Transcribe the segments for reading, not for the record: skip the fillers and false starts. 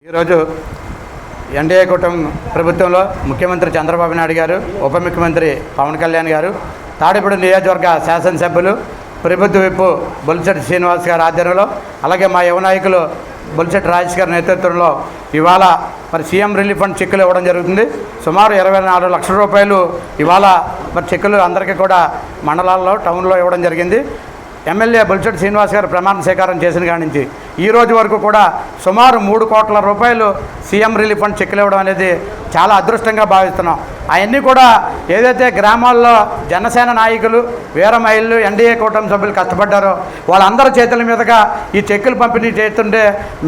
ఈరోజు ఎన్డీఏ కూటమి ప్రభుత్వంలో ముఖ్యమంత్రి చంద్రబాబు నాయుడు గారు, ఉప ముఖ్యమంత్రి పవన్ కళ్యాణ్ గారు, తాడేపల్లి నియోజకవర్గ శాసనసభ్యులు ప్రభుత్వ విప్పు బొలిశెట్టి శ్రీనివాస్ గారి ఆధ్వర్యంలో, అలాగే మా యువ నాయకులు బొలిశెట్టి రాజేష్ గారి నేతృత్వంలో ఇవాళ సీఎం రిలీఫ్ ఫండ్ చెక్కులు ఇవ్వడం జరుగుతుంది. సుమారు 24 లక్షల రూపాయలు ఇవాళ చెక్కులు అందరికీ కూడా మండలాల్లో, టౌన్లో ఇవ్వడం జరిగింది. ఎమ్మెల్యే బొలిశెట్టి శ్రీనివాస్ గారు ప్రమాణ స్వీకారం చేసిన కాడి నుంచి ఈ రోజు వరకు కూడా సుమారు 3 కోట్ల రూపాయలు సీఎం రిలీఫ్ ఫండ్ చెక్కులు ఇవ్వడం అనేది చాలా అదృష్టంగా భావిస్తున్నాం. అవన్నీ కూడా ఏదైతే గ్రామాల్లో జనసేన నాయకులు, వీర మహిళలు, ఎన్డీఏ కూటమి సభ్యులు కష్టపడ్డారో వాళ్ళందరి చేతుల మీదుగా ఈ చెక్కులు పంపిణీ చేస్తుంటే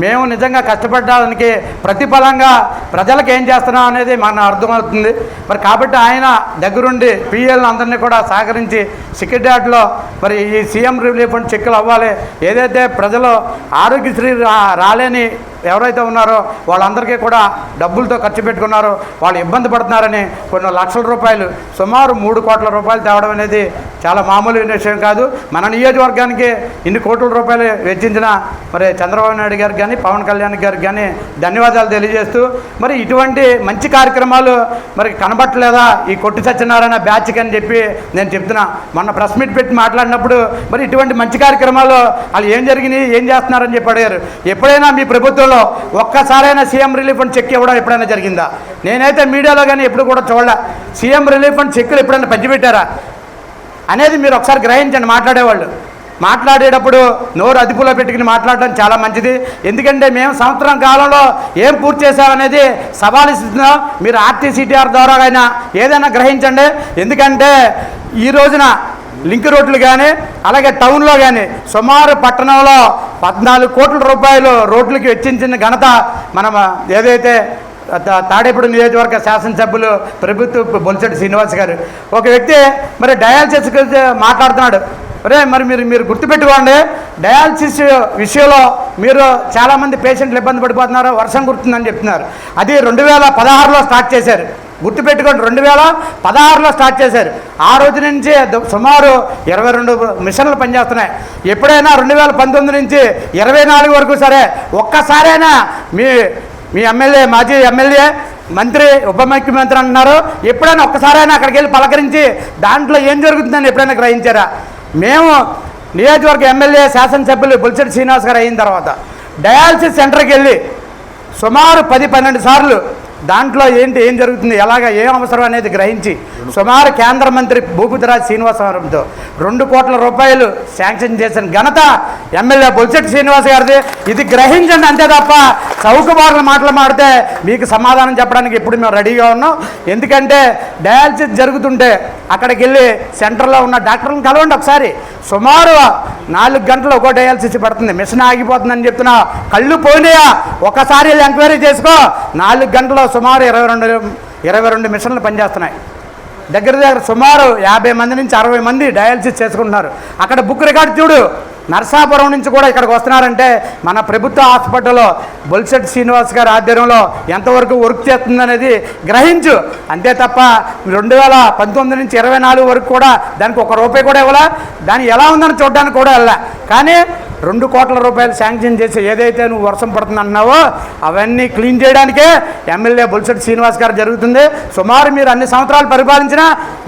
మేము నిజంగా కష్టపడడానికి ప్రతిఫలంగా ప్రజలకు ఏం చేస్తున్నాం అనేది మనకు అర్థమవుతుంది. కాబట్టి ఆయన దగ్గరుండి పిఎల్ని అందరినీ కూడా సహకరించి సెక్రటేరియట్లో ఈ సీఎం రిలీఫ్ ఫండ్ చెక్కులు అవ్వాలి. ఏదైతే ప్రజలు ఆరోగ్యశ్రీ రాలేని ఎవరైతే ఉన్నారో వాళ్ళందరికీ కూడా డబ్బులతో ఖర్చు పెట్టుకున్నారో వాళ్ళు ఇబ్బంది పడుతున్నారని కొన్ని లక్షల రూపాయలు, సుమారు 3 కోట్ల రూపాయలు తేవడం అనేది చాలా మామూలు విషయం కాదు. మన నియోజకవర్గానికి ఇన్ని కోట్ల రూపాయలు వెచ్చించిన చంద్రబాబు నాయుడు గారికి కానీ, పవన్ కళ్యాణ్ గారికి కానీ ధన్యవాదాలు తెలియజేస్తూ, ఇటువంటి మంచి కార్యక్రమాలు కనబట్టలేదా ఈ కొట్టి సత్యనారాయణ బ్యాచ్కి అని చెప్పి నేను చెప్తున్నా. మొన్న ప్రెస్ మీట్ పెట్టి మాట్లాడినప్పుడు ఇటువంటి మంచి కార్యక్రమాలు వాళ్ళు ఏం జరిగినాయి, ఏం చేస్తున్నారని చెప్పి అడిగారు. ఎప్పుడైనా మీ ప్రభుత్వంలో ఒక్కసారైనా సీఎం రిలీఫ్ ఫండ్ చెక్ ఇవ్వడం ఎప్పుడైనా జరిగిందా? నేనైతే మీడియాలో కానీ ఎప్పుడు కూడా చూడలే. సీఎం రిలీఫ్ ఫండ్ చెక్కులు ఎప్పుడైనా పంచిపెట్టారా అనేది మీరు ఒకసారి గ్రహించండి. మాట్లాడేటప్పుడు నోరు అదుపులో పెట్టుకుని మాట్లాడడం చాలా మంచిది. ఎందుకంటే మేము సంవత్సరం కాలంలో ఏం పూర్తి చేసామనేది సవాలు ఇస్తున్నాం. మీరు ఆర్టీసీటీఆర్ ద్వారా అయినా ఏదైనా గ్రహించండి. ఎందుకంటే ఈ రోజున లింక్ రోడ్లు కానీ, అలాగే టౌన్లో కానీ సుమారు పట్టణంలో 14 కోట్ల రూపాయలు రోడ్లకి వెచ్చించిన ఘనత మనం ఏదైతే తాడేపల్లి నియోజకవర్గ శాసనసభ్యులు ప్రభుత్వ బొలిశెట్టి శ్రీనివాస్ గారు. ఒక వ్యక్తి డయాలసిస్ మాట్లాడుతున్నాడు. మీరు గుర్తుపెట్టుకోండి, డయాలసిస్ విషయంలో మీరు చాలామంది పేషెంట్లు ఇబ్బంది పడిపోతున్నారు, వర్షం కుడుతుందని చెప్తున్నారు. అది 2016లో స్టార్ట్ చేశారు. గుర్తుపెట్టుకోండి, 2016లో స్టార్ట్ చేశారు. ఆ రోజు నుంచి సుమారు 22 మిషన్లు పనిచేస్తున్నాయి. ఎప్పుడైనా 2019 నుంచి 24 వరకు సరే ఒక్కసారైనా మీ ఎమ్మెల్యే, మాజీ ఎమ్మెల్యే, మంత్రి, ఉప ముఖ్యమంత్రి అంటున్నారు, ఎప్పుడైనా ఒక్కసారైనా అక్కడికి వెళ్ళి పలకరించి దాంట్లో ఏం జరుగుతుందని ఎప్పుడైనా గ్రహించారా? మేము నియోజకవర్గ ఎమ్మెల్యే, శాసనసభ్యులు బొలిశెట్టి శ్రీనివాస్ గారు అయిన తర్వాత డయాలసిస్ సెంటర్కి వెళ్ళి సుమారు 10-12 సార్లు దాంట్లో ఏం జరుగుతుంది, ఏం అవసరం అనేది గ్రహించి సుమారు కేంద్ర మంత్రి భూపతిరాజు శ్రీనివాసరావుతో 2 కోట్ల రూపాయలు శాంక్షన్ చేసిన ఘనత ఎమ్మెల్యే బొలిశెట్టి శ్రీనివాస్ గారిది. ఇది గ్రహించండి, అంతే తప్ప చౌకబారుల మాటలు మాడితే మీకు సమాధానం చెప్పడానికి ఇప్పుడు మేము రెడీగా ఉన్నాం. ఎందుకంటే డయాలసిస్ జరుగుతుంటే అక్కడికి వెళ్ళి సెంటర్లో ఉన్న డాక్టర్లను కలవండి ఒకసారి. సుమారు 4 గంటలు ఒక్కో డయాలసిస్ పడుతుంది, మిషన్ ఆగిపోతుందని చెప్తున్నా. కళ్ళు పోయినాయా ఒకసారి ఎంక్వైరీ చేసుకో. 4 గంటలు సుమారు 22 మిషన్లు పనిచేస్తున్నాయి. దగ్గర సుమారు 50 మంది నుంచి 60 మంది డయాలసిస్ చేసుకుంటున్నారు. అక్కడ బుక్ రికార్డు చూడు. నర్సాపురం నుంచి కూడా ఇక్కడికి వస్తున్నారంటే మన ప్రభుత్వ హాస్పిటల్లో బొలిశెట్టి శ్రీనివాస్ గారి ఆధ్వర్యంలో ఎంతవరకు వర్క్ చేస్తుందనేది గ్రహించు. అంతే తప్ప 2019 నుంచి 24 వరకు కూడా దానికి 1 రూపాయి కూడా ఇవ్వాల. దాని ఎలా ఉందని చూడడానికి కూడా వెళ్ళా. కానీ 2 కోట్ల రూపాయలు శాంక్షన్ చేసి ఏదైతే నువ్వు వర్షం పడుతుంది అన్నావో అవన్నీ క్లీన్ చేయడానికే ఎమ్మెల్యే బొలిశెట్టి శ్రీనివాస్ గారు జరుగుతుంది. సుమారు మీరు అన్ని సంవత్సరాలు పరిపాలించినా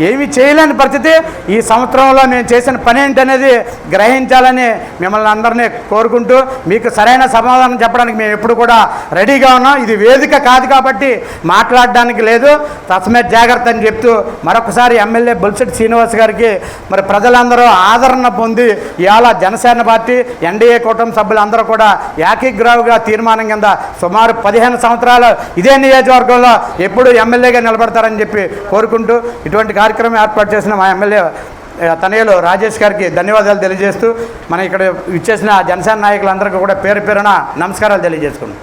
ఏమీ చేయలేని పరిస్థితి. ఈ సంవత్సరంలో మేము చేసిన పని ఏంటనేది గ్రహించాలని మిమ్మల్ని అందరినీ కోరుకుంటూ, మీకు సరైన సమాధానం చెప్పడానికి మేము ఎప్పుడు కూడా రెడీగా ఉన్నాం. ఇది వేదిక కాదు కాబట్టి మాట్లాడడానికి లేదు, తస్మే జాగ్రత్త అని చెప్తూ మరొకసారి ఎమ్మెల్యే బొలిశెట్టి శ్రీనివాస్ గారికి ప్రజలందరూ ఆదరణ పొంది ఇవాళ జనసేన పార్టీ, ఎన్డీఏ కూటమి సభ్యులందరూ కూడా ఏకీగ్రావుగా తీర్మానం కింద సుమారు 15 సంవత్సరాలు ఇదే నియోజకవర్గంలో ఎప్పుడు ఎమ్మెల్యేగా నిలబడతారని చెప్పి కోరుకుంటూ ఇటువంటి కార్యక్రమం ఏర్పాటు చేసిన మా ఎమ్మెల్యే తనయులు రాజేష్ గారికి ధన్యవాదాలు తెలియజేస్తూ, మన ఇక్కడ ఇచ్చేసిన జనసేన నాయకులందరికీ కూడా పేరు పేరున నమస్కారాలు తెలియజేసుకుంటాం.